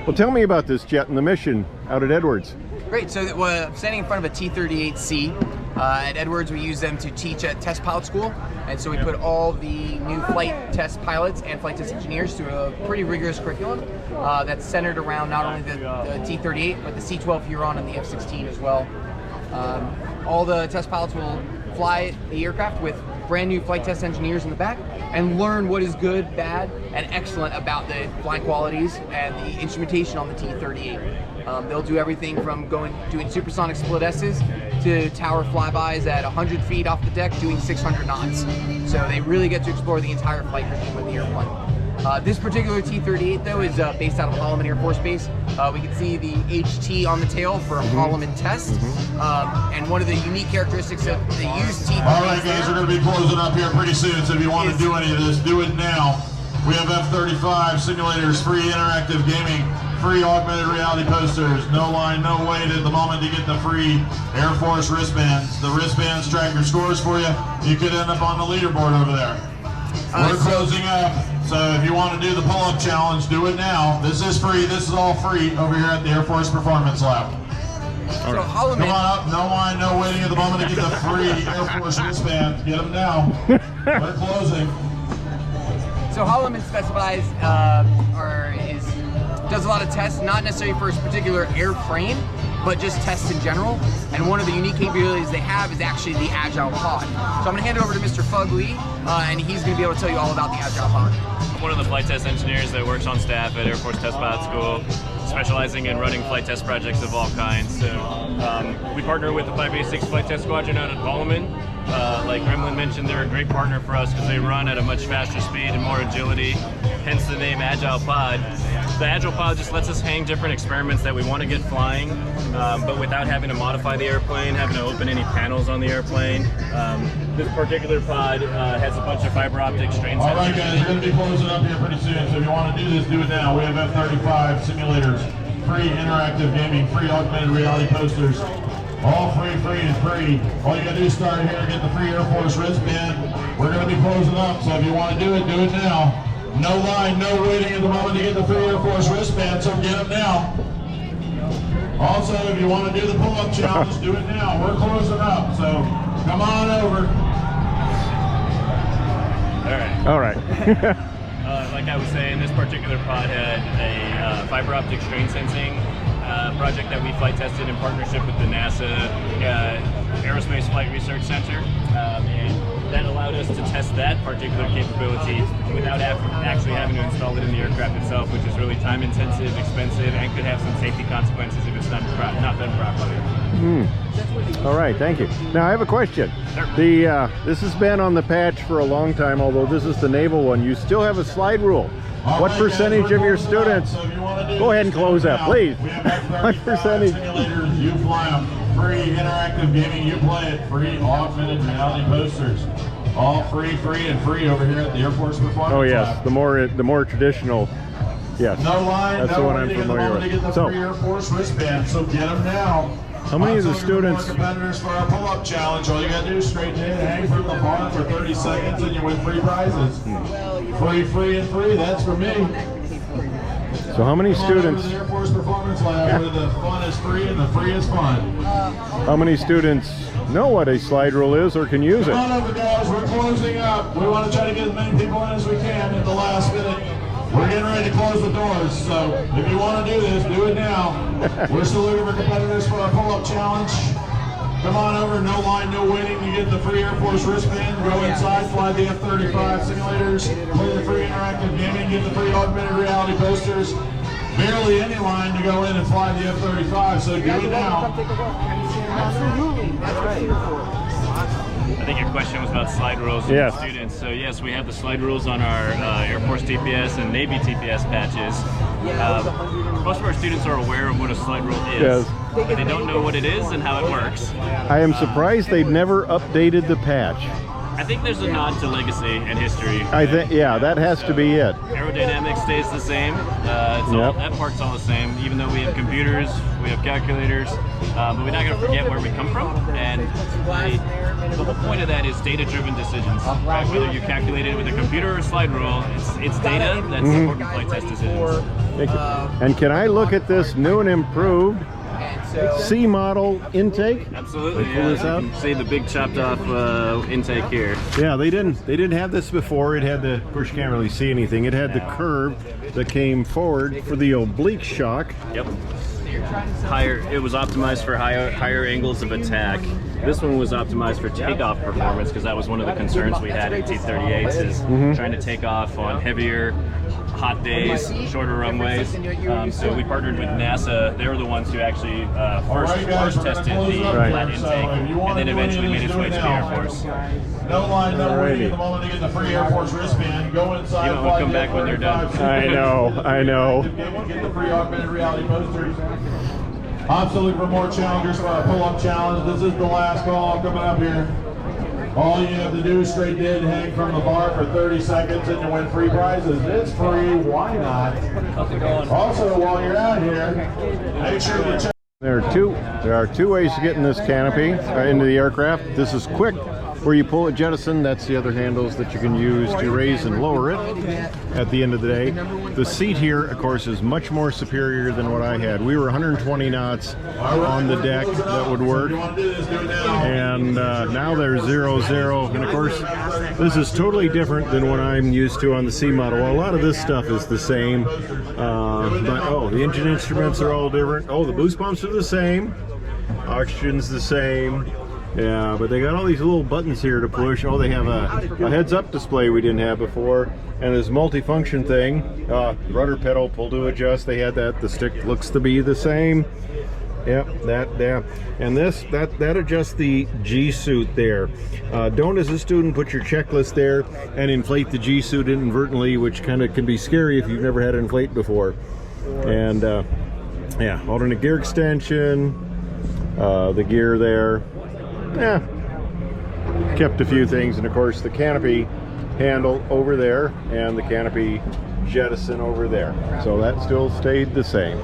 Well, tell me about this jet and the mission out at Edwards. Great. So I'm standing in front of a T-38C. At Edwards, we use them to teach at test pilot school. And so we put all the new flight test pilots and flight test engineers through a pretty rigorous curriculum that's centered around not only the T-38, but the C-12 Huron and the F-16 as well. All the test pilots will fly the aircraft with brand new flight test engineers in the back and learn what is good, bad, and excellent about the flying qualities and the instrumentation on the T-38. They'll do everything from doing supersonic split S's to tower flybys at 100 feet off the deck doing 600 knots. So they really get to explore the entire flight regime of the airplane. This particular T-38 though is based out of Holloman Air Force Base. We can see the HT on the tail for Holloman test. And one of the unique characteristics of the used T-38. All right guys, we're going to be closing up here pretty soon, so if you want to do any of this, do it now. We have F-35 simulators, free interactive gaming, free augmented reality posters, no line, no wait at the moment to get the free Air Force wristbands. The wristbands track your scores for you. You could end up on the leaderboard over there. We're closing up, so if you want to do the pull-up challenge, do it now. This is free. This is all free over here at the Air Force Performance Lab. So Holloman, come on up, no line, no waiting at the moment to get the free Air Force wristband. Get them now. We're closing. So Holloman specifies does a lot of tests, not necessarily for a particular airframe, but just tests in general. And one of the unique capabilities they have is actually the Agile Pod. So I'm gonna hand it over to Mr. Fug Lee, and he's gonna be able to tell you all about the Agile Pod. I'm one of the flight test engineers that works on staff at Air Force Test Pilot School, specializing in running flight test projects of all kinds. So we partner with the 586 Flight Test Squadron out at Holloman. Like Gremlin mentioned, they're a great partner for us because they run at a much faster speed and more agility, hence the name Agile Pod. The Agile Pod just lets us hang different experiments that we want to get flying, but without having to modify the airplane, having to open any panels on the airplane. This particular pod has a bunch of fiber optic strain sensors. All right guys, we're going to be closing up here pretty soon, so if you want to do this, do it now. We have F-35 simulators, free interactive gaming, free augmented reality posters. All free, free, and free. All you gotta do is start here and get the free Air Force wristband. We're gonna be closing up, so if you want to do it now. No line, no waiting at the moment to get the free Air Force wristband, so get them now. Also, if you want to do the pull-up challenge, do it now. We're closing up, so come on over. All right. Like I was saying, this particular pod had a fiber optic strain sensing project that we flight tested in partnership with the NASA Aerospace Flight Research Center, and that allowed us to test that particular capability without actually having to install it in the aircraft itself, which is really time intensive, expensive, and could have some safety consequences if it's not done properly. All right, thank you. Now I have a question. Sure. This has been on the patch for a long time, although this is the naval one. You still have a slide rule. What percentage of your students, go ahead and close that, please. What percentage? Simulators, you fly them. Free interactive gaming, you play it. Free augmented reality posters. All free, free, and free over here at the Air Force Performance Oh yes, Lab. the more traditional, yes. No line, that's no the one I'm waiting familiar to get the with. free Air Force wristband, so get them now. How many of the students? More competitors for our pull-up challenge. All you gotta do is straighten in, hang from the bar for 30 seconds, and you win free prizes. Free, free, and free. That's for me. So how many Come on over students? to the Air Force Performance Lab where the fun is free and the free is fun. How many students know what a slide rule is or can use it? Come on over, guys. We're closing up. We want to try to get as many people in as we can at the last minute. We're getting ready to close the doors, so if you want to do this, do it now. We're still looking for competitors for our pull-up challenge. Come on over, no line, no waiting. You get the free Air Force wristband, go inside, fly the F-35 simulators, play the free interactive gaming, get the free augmented reality posters. Barely any line to go in and fly the F-35, so do it now. Absolutely, that's right. I think your question was about slide rules for Yes. students. So yes, we have the slide rules on our Air Force TPS and Navy TPS patches. Most of our students are aware of what a slide rule is, Yes. but they don't know what it is and how it works. I am surprised they've never updated the patch. I think there's a nod to legacy and history. I think, yeah, that has to be it. Aerodynamics stays the same. That part's all the same, even though we have computers, we have calculators, but we're not going to forget where we come from. And the whole point of that is data-driven decisions. Right? Whether you calculate it with a computer or a slide rule, it's data that's supporting flight test decisions. Thank you. And can I look at this new and improved C model intake? Absolutely. Pull this out. You can see the big chopped off intake here. Yeah, they didn't have this before. It had the, of course you can't really see anything. It had the curve that came forward for the oblique shock. Yep. It was optimized for higher angles of attack. This one was optimized for takeoff performance because that was one of the concerns we had in T-38s is trying to take off on heavier, hot days, shorter runways. So we partnered with NASA. They were the ones who actually first tested the flat intake, and then eventually made its way to the Air Force. No line, no waiting at the moment to get the free Air Force wristband. Go inside. You know, come back when they're done. I know. Get the free augmented reality posters. Also looking for more challengers for our pull-up challenge. This is the last call coming up here. All you have to do is straight dead hang from the bar for 30 seconds and you win free prizes. It's free, why not? Also, while you're out here, make sure you check. There are two ways to get in this canopy into the aircraft. This is quick, where you pull it jettison. That's the other handles that you can use to raise and lower it at the end of the day. The seat here, of course, is much more superior than what I had. We were 120 knots on the deck that would work, and now they're 0-0. And of course, this is totally different than what I'm used to on the C model. Well, a lot of this stuff is the same, but the engine instruments are all different. Oh, the boost pumps are the same. Oxygen's the same. Yeah, but they got all these little buttons here to push. Oh, they have a heads-up display we didn't have before, and this multi-function thing, rudder pedal, pull to adjust. They had that. The stick looks to be the same. Yep, that. And that adjusts the G suit there. Don't, as a student, put your checklist there and inflate the G suit inadvertently, which kind of can be scary if you've never had it inflate before. And yeah, alternate gear extension, the gear there. Yeah, kept a few things, and of course the canopy handle over there and the canopy jettison over there, so that still stayed the same.